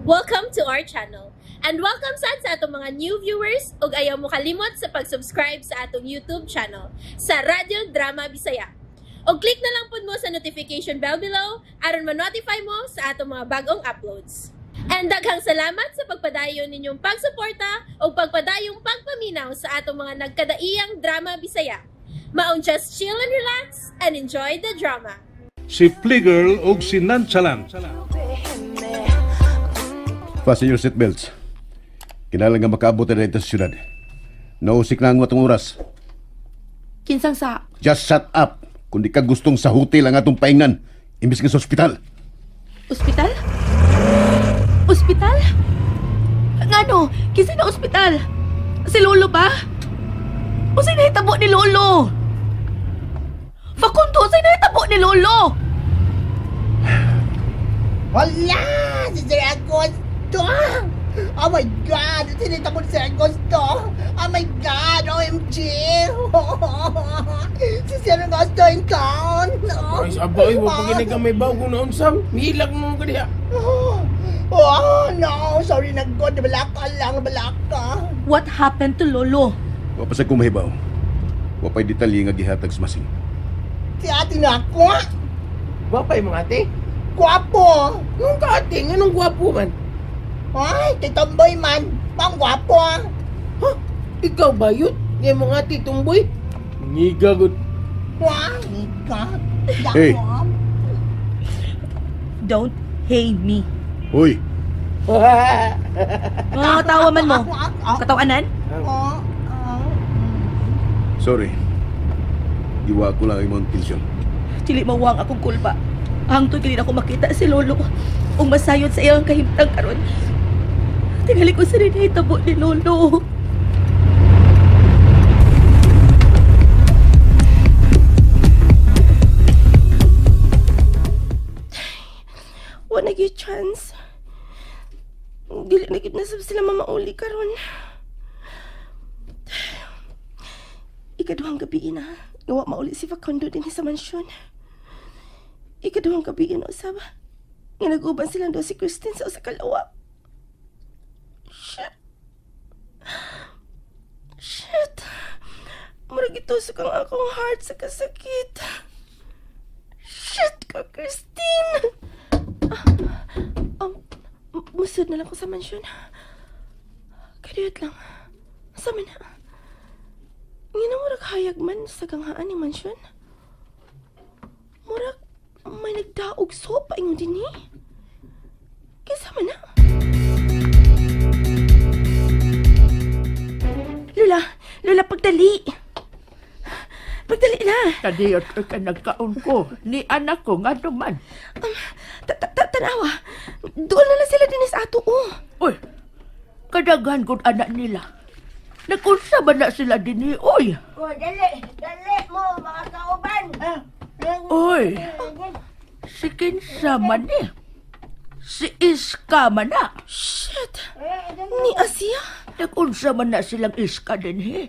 Welcome to our channel. And welcome sa atong mga new viewers ug ayaw mo kalimot sa pag-subscribe sa atong YouTube channel sa Radio Drama Bisaya. O click na lang pud mo sa notification bell below aron ma-notify mo sa atong mga bagong uploads. And daghang salamat sa pagpadayon ninyong pagsuporta o pagpadayong pagpaminaw sa atong mga nagkadaiyang Drama Bisaya. Maong just chill and relax and enjoy the drama. Si Fligirl ug si Nonchalant. Fasten your seatbelts. Kinahanglan nga makaabot na dito sa syudad. Nausik na ang matong oras. Kinsang sa... Just shut up. Kung di ka gustong sa hotel ang atong paingnan, imbis ka sa ospital. Ospital? Ospital? Ngano? Kinsa na ospital? Si Lolo ba? O sa'y nahitabo ni Lolo? Facundo, sa'y nahitabo ni Lolo? Wala! Si Sir Agosto! Oh my God! Sinita mo si Sir Agosto! Oh my God! OMG! Si Sir Agosto in town! Ay, sabay, huwag paginig ang may bago na unsam. Mihilag mo ka diya. Oh no! Sorry na God! Balaka lang! Balaka! What happened to Lolo? Wapasag kong mahibaw. Wapay detalye nga gihatag sa masing. Si ate na ako! Wapay mga ate. Gwapo! Anong ka ate? Anong gwapo man? Ay, titomboy man! Pang gwapo ah! Ha? Ikaw ba yun? Ngayon mga ate tumboy? Ngigagot. Wah! God! Hey. Don't hate me. Hoy! Mga tawa man mo. Katawanan? Sorry. Iwa ko lang imong intensyon. Dili mawang akong kulpa. Hangtod dili ako makita si Lolo. Ug masayod sa iyang kahimtang karon. Tingali ko sa rin hitabo ni Lolo. Wala nag chance. Dili na gid na sila mamauli karon. Ikaduhang gabi na. Nawa mauli si Facundo din sa mansyon. Ikaduhang gabi na usab. Nga nag-uban silang daw si Christine sa usa ka lawa. Shit. Murag itusok ang akong heart sa kasakit. Shit ka, Christine. Musod na lang ko sa mansyon. Kadiyot lang. Sama na. Nga murag hayag man sa ganghaan ni mansyon. Murag may nagdaog sopa ingon din eh. Kasama na. Lola, pagdali. Pagdali na. Kadiyot ka nagkaon ko. Ni anak ko nga naman. Tanawa. Doon na lang sila din sa ato, oh. Uy, kadaghan kong anak nila. Nagkunsa ba na sila din eh, oy? Oh, dali mo, mga kauban! Oy, si Kinsa man eh. Si Iska man na. Shit. Ni Asia? Nagkunsa man na silang Iska din eh.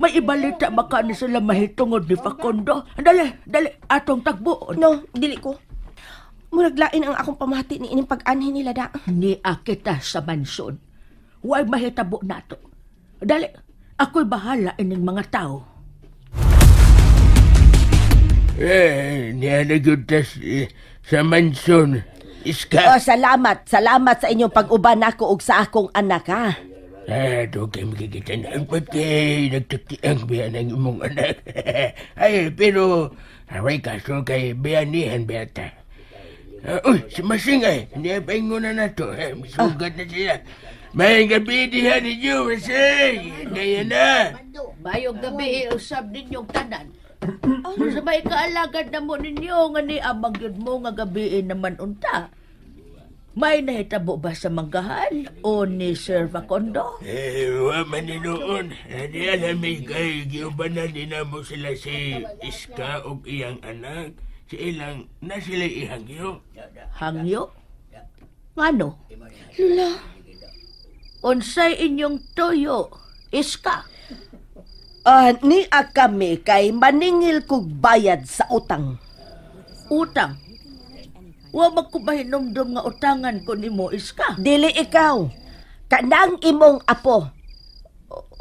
May ibalita baka na sila mahitungod ni Facundo. Dali, atong tagbo. No, dili ko. Muraglain ang akong pamati ni ining pag-anhin nila da. Ni akita sa mansyon. Huwag mahitabo nato. Dali, ako'y bahala ining mga tao. Niya nagutas sa mansyon. Iska. Oh, salamat sa inyong pag-uban ako ug sa akong anak, ha? Doon kayo makikita na ang pati. Nagtatiang biyan ang imong anak. Ay, pero away kaso kay biyanihan biyata. Uy, si Masing ay. Niya paingon na to. Misugat na siya. May gabi dihan ninyo, Masing. Ngayon na. Bayog gabi usab ninyong tanan. Sa may kaalagad na mo ninyo nga ni amang yun mo nga gabiin naman unta. May nahitabo ba sa manggahan o ni Sir Facundo? Waman ni noon. Di alam kay giubanan din na mo sila si Iska o iyang anak. Si ilang na sila ihangyo. Hangyo? Ngano? Lola. Unsay inyong toyo, Iska? Ni kami kay maningil kog bayad sa utang. Utang? Wa magkumahinomdom nga utangan ko nimo iska. Dili ikaw. Kanang imong apo.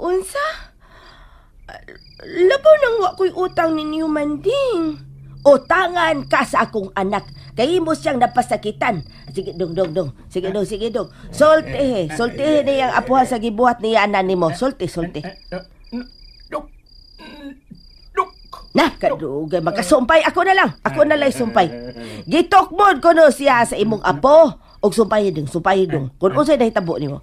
Unsa? Labaw nang wa ko'y utang ninyo manding. Utangan ka sa akong anak. Kay mo siyang napasakitan. Sige dong. Sige dong. Sultihe niyang apuha sa gibuhat niya anan nimo. Sulti. Na, kadugay, makasumpay. Ako na lang sumpay. Gitokmod ko no siya sa imong apo. Og sumpay dong. Kung unsay nahitabo nimo.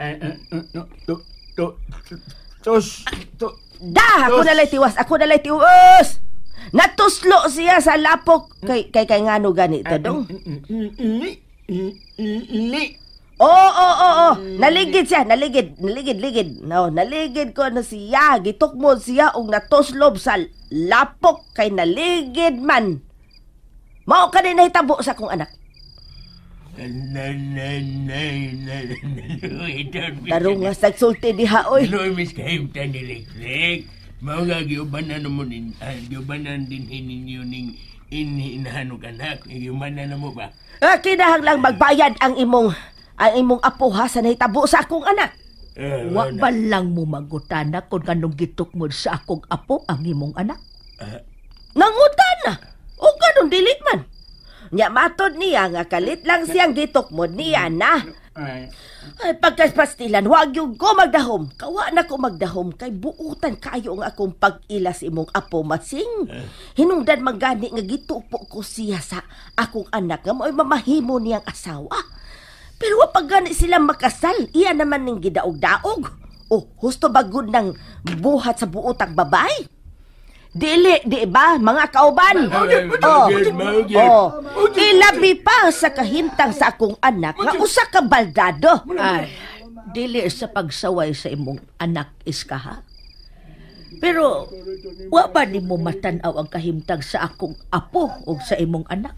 Ako na lang tiwas. Natuslo siya sa lapok. Kay ngano ganito dong. Oo. Naligid siya. Naligid. No, naligid ko na siya. Gitukmod siya og natuslob sa lapok kay naligid man. Mao ka din nahitabo sa akong anak. Tarong nga sagsulti diha, oy. Ano, Miss Kahimtan ni Lekslek? Mao nga giubanan mo giubanan din ninyo ning inahanong anak. Giubanan na mo ba? Kinahanglang magbayad ang imong apo ha sa nahitabo sa akong anak. Wa ba lang mo magutana kung kanong gitukmod sa akong apo ang imong anak? Nangutana? O ganun dilit man. Nya matod niya nga kalit lang siyang gitukmod niya na. Ay, pagkaspastilan, wag yung ko magdahom. Kawa na ko magdahom, kay buutan kayo ang akong pag-ilas imong apo masing. Hinungdan magani nga gitupo ko siya sa akong anak nga mo'y mamahimo niyang asawa. Pero wapag gani sila makasal, iya naman ning gidaog-daog. O, husto bagod ng buhat sa buutang babay. Dili, di ba, mga kauban? Ilabi pa sa kahintang sa akong anak nga usa ka baldado. Ay, dili sa pagsaway sa imong anak iska ha. Pero, wa ba ni mo matanaw ang kahimtang sa akong apo o sa imong anak?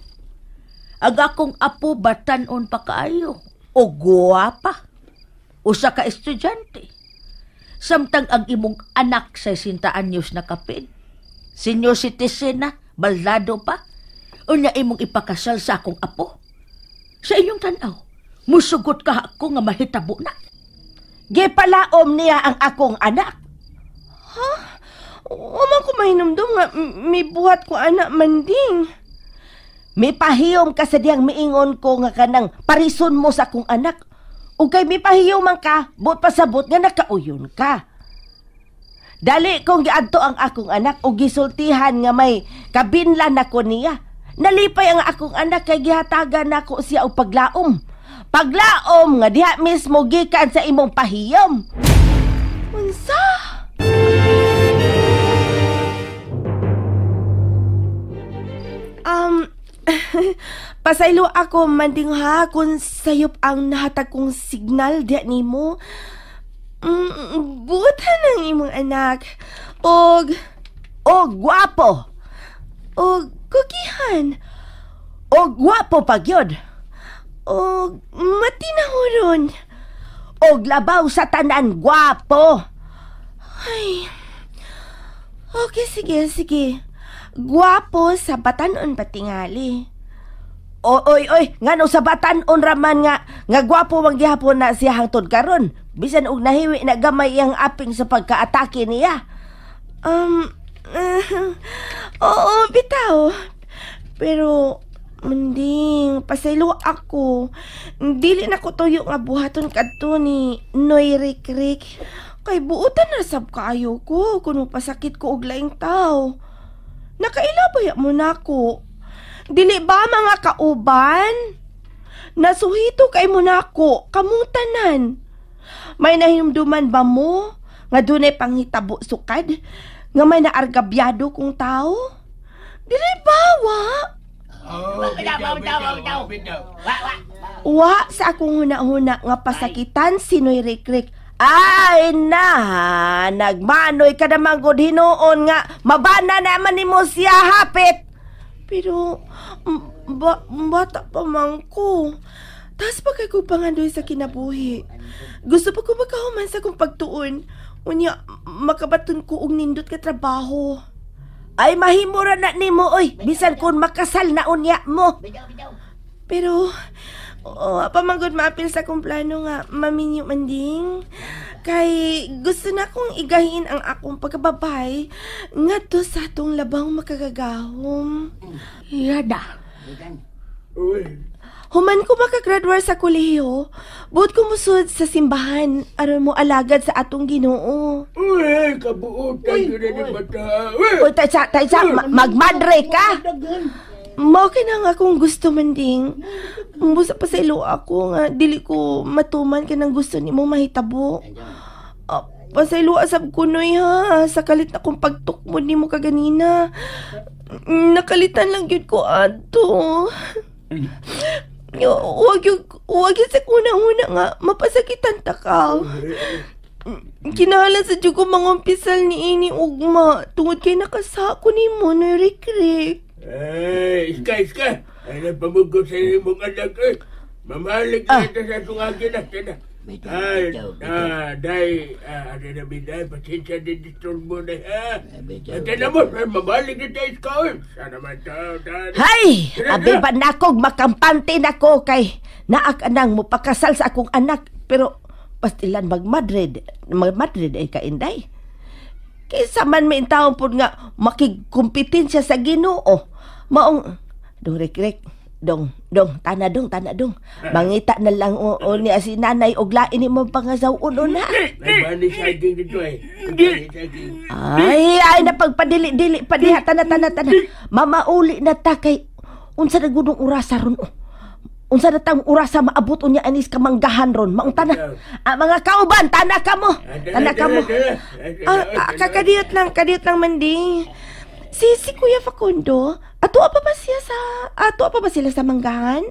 Ang akong apo batanon pa kaayo o guwapa. Usa ka estudyante. Samtang ang imong anak sa 60 anyos na kapid. Senior citizen na, baldado pa. Unya imong ipakasal sa akong apo. Sa inyong tanaw, musugot ka ako nga mahitabo na. Gipalaom niya ang akong anak. Ha? Waman ko mahinumdum nga may buhat ko anak manding. May pahiyom ka sa diyang miingon ko nga kanang parison mo sa akong anak. O kay may pahiyom man ka, bot pasabot nga nakauyon ka. Dali kong giadto ang akong anak o gisultihan nga may kabinlan ako niya. Nalipay ang akong anak kay gihatagan nako siya og paglaom. Paglaom nga diha mismo gikan sa imong pahiyom. Unsa? Pasaylo ako manding ha kung sayop ang nahatag kong signal diha nimo. Butan ang imong anak. Og gwapo. Og kukihan. Og gwapo pagyod. Og matinahuron. Og labaw sa tanan gwapo. Ay. Okay, sige. Gwapo sa batanon patingali. Oy, ngano sa batanon raman nga gwapo man gihapon na siya hangtod karon. Bisan og nahiwi na gamay ang aping sa pagkaatake niya. Oo, bitaw. Pero, manding, pasaylo ako. Dili na ko tuyo nga buhaton kadto ni Noy Rik-Rik. Kay buutan na sab kaayo ko kung pasakit ko og laing tao. Nakailabaya mo na ko. Dili ba mga kauban? Nasuhito kay mo na ko, kamong tanan. May nahinumduman ba mo nga dunay panghitabo sukad nga may naargabyado kong tao? Dili ba, wa? Wa sa akong huna-huna nga pasakitan si Noy Rik-Rik. Ay na, nagmanoy ka naman gud hinuon nga mabana naman nimo siya hapit. Pero bata pa man ko. Tas pa kay ko pangandoy sa kinabuhi. Gusto pa ko makahuman sa kong pagtuon. Unya, makabaton ko og nindot ka trabaho. Ay mahimura na nimo oy, bisan kun makasal na unya mo. Pero, pamagod maapil sa kong plano nga, maminyo manding. Kay gusto na kong igahin ang akong pagkababay nga to sa atong labang makagagahom. Yada. Human ko makagraduar sa kolehiyo, buot ko musud sa simbahan aron mo alagad sa atong Ginoo. Uy, kabuutan yun na ng bata. Uy, taysa, magmadre ka. Mao kina nga akong gusto manding. Busa pa sa ilo ako nga dili ko matuman kanang gusto nimo mahitabo. Pasaylo asab kunoy ha, sa kalit na kong pagtukmod nimo kaganina. Nakalitan lang yun ko ato. Huwag yun sa kunang-una nga, mapasakitan ta ka. Kinahalan sa diyog ko mga umpisal ni Ini Ugma, tungod kay nakasako ni mo, Noy Rik-Rik. Iska. Ay, napamugod sa mong anak eh. Mamahalig na ito sa tungagin na. Ay, na biday, pasensya din disturbo na ha. At na mo, mamahalig na tayo iska eh. Sana man tao. Hay! Abi ba nakog makampante nako kay naak anang mo pakasal sa akong anak. Pero pastilan magmadrid ay kainday. Kaysa man may taon po nga makigkumpetensya sa Ginoo. Maong, dong Rik-Rik, dong, tana dong. Mangita na lang o niya si nanay og lain ni mo pangazawon na. May bani saging dito eh. Ay, napagpadili-dili pa diha, tana. Mamauli na ta kay, unsa na gudong urasa ron o. Unsa na tang urasa maabot unya anis kamanggahan ron. Maong tana. Mga kauban, tana ka mo. Kadiyot lang manding. Si Kuya Facundo, ato pa ba sila sa manggahan?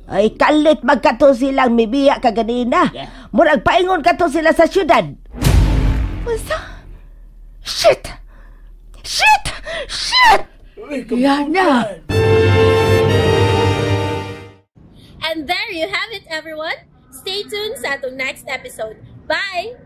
Ay, kalit magkato silang mibiya kaganina. Murag paingon kato sila sa syudad. Masa? Shit! Yana. And there you have it, everyone. Stay tuned sa atong next episode. Bye!